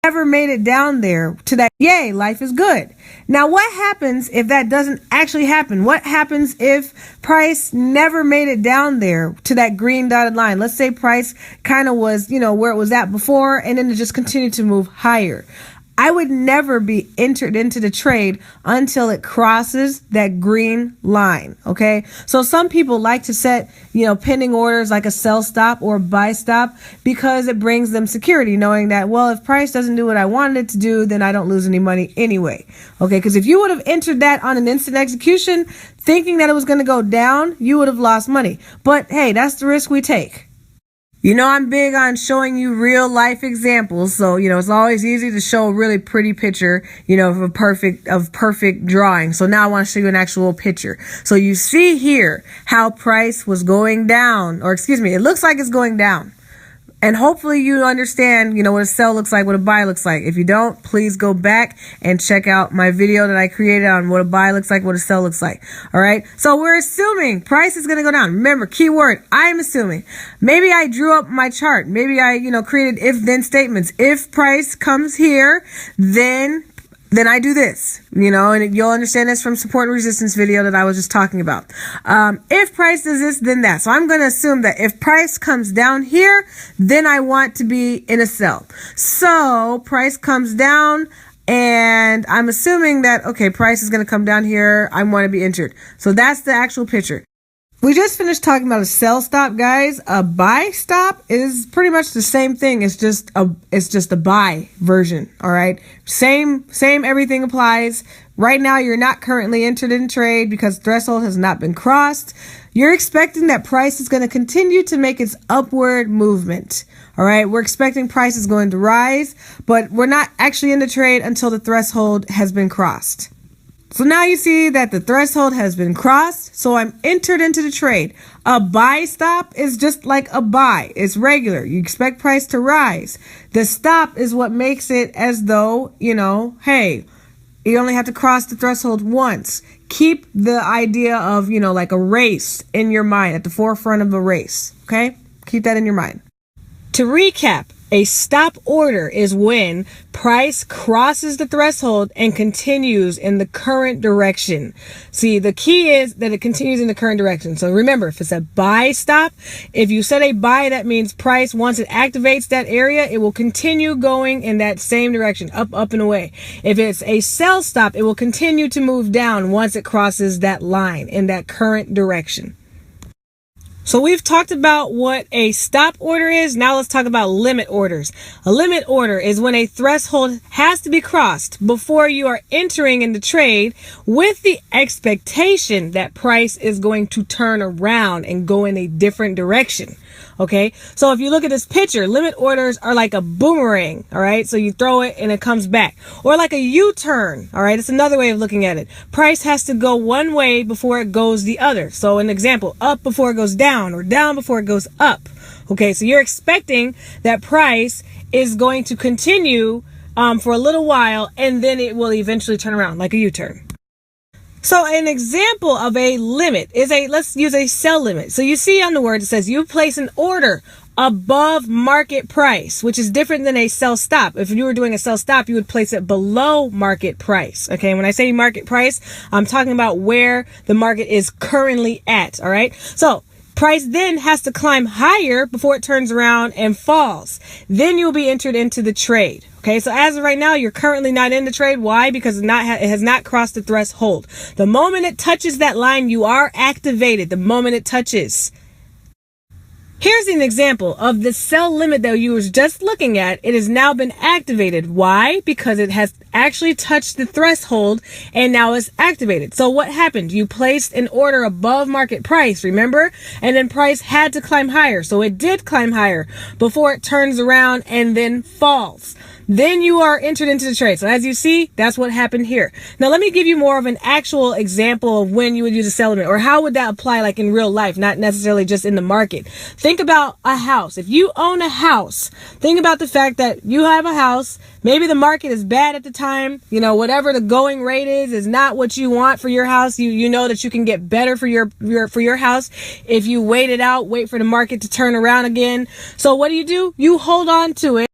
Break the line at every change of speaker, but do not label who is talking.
never made it down there to that, yay, life is good. Now, what happens if that doesn't actually happen? What happens if price never made it down there to that green dotted line? Let's say price kind of was, where it was at before, and then it just continued to move higher. I would never be entered into the trade until it crosses that green line. Okay. So some people like to set, pending orders like a sell stop or a buy stop because it brings them security, knowing that, well, if price doesn't do what I wanted it to do, then I don't lose any money anyway. Okay. Because if you would have entered that on an instant execution, thinking that it was going to go down, you would have lost money. But hey, that's the risk we take. I'm big on showing you real life examples. So, it's always easy to show a really pretty picture, of perfect drawing. So now I want to show you an actual picture. So you see here how price was going down, it looks like it's going down. And hopefully you understand, what a sell looks like, what a buy looks like. If you don't, please go back and check out my video that I created on what a buy looks like, what a sell looks like. All right. So we're assuming price is going to go down. Remember, keyword, I'm assuming. Maybe I drew up my chart. Maybe I, created if-then statements. If price comes here, then I do this, and you'll understand this from support and resistance video that I was just talking about. If price does this, then that. So I'm going to assume that if price comes down here, then I want to be in a sell. So price comes down and I'm assuming that, okay, price is going to come down here. I want to be entered. So that's the actual picture. We just finished talking about a sell stop, guys. A buy stop is pretty much the same thing. It's just a buy version. All right. Same, everything applies. Right now, you're not currently entered in trade because threshold has not been crossed. You're expecting that price is going to continue to make its upward movement. All right. We're expecting price is going to rise, but we're not actually in the trade until the threshold has been crossed. So now you see that the threshold has been crossed, so I'm entered into the trade. A buy stop is just like a buy. It's regular. You expect price to rise. The stop is what makes it as though, hey, you only have to cross the threshold once. Keep the idea of, like a race in your mind, at the forefront of a race, okay? Keep that in your mind. To recap, a stop order is when price crosses the threshold and continues in the current direction. See, the key is that it continues in the current direction. So remember, if it's a buy stop, if you set a buy, that means price, once it activates that area, it will continue going in that same direction, up and away. If it's a sell stop, it will continue to move down once it crosses that line in that current direction. So we've talked about what a stop order is. Now let's talk about limit orders. A limit order is when a threshold has to be crossed before you are entering into trade with the expectation that price is going to turn around and go in a different direction. Okay, so if you look at this picture, limit orders are like a boomerang. All right, so you throw it and it comes back, or like a U-turn. All right, it's another way of looking at it. Price has to go one way before it goes the other. So an example, up before it goes down, or down before it goes up. Okay, so you're expecting that price is going to continue for a little while, and then it will eventually turn around like a U-turn. So an example of a limit is let's use a sell limit. So you see on the word, it says you place an order above market price, which is different than a sell stop. If you were doing a sell stop, you would place it below market price. Okay. When I say market price, I'm talking about where the market is currently at. All right. So price then has to climb higher before it turns around and falls. Then you'll be entered into the trade. Okay, so as of right now, you're currently not in the trade. Why? Because it has not crossed the threshold. The moment it touches that line, you are activated. The moment it touches. Here's an example of the sell limit that you were just looking at. It has now been activated. Why? Because it has actually touched the threshold and now it's activated. So what happened? You placed an order above market price, remember? And then price had to climb higher. So it did climb higher before it turns around and then falls. Then you are entered into the trade. So as you see, that's what happened here. Now, let me give you more of an actual example of when you would use a sell limit, or how would that apply like in real life, not necessarily just in the market. Think about a house. If you own a house, think about the fact that you have a house. Maybe the market is bad at the time. Whatever the going rate is not what you want for your house. You know that you can get better for your house if you wait it out, wait for the market to turn around again. So what do? You hold on to it.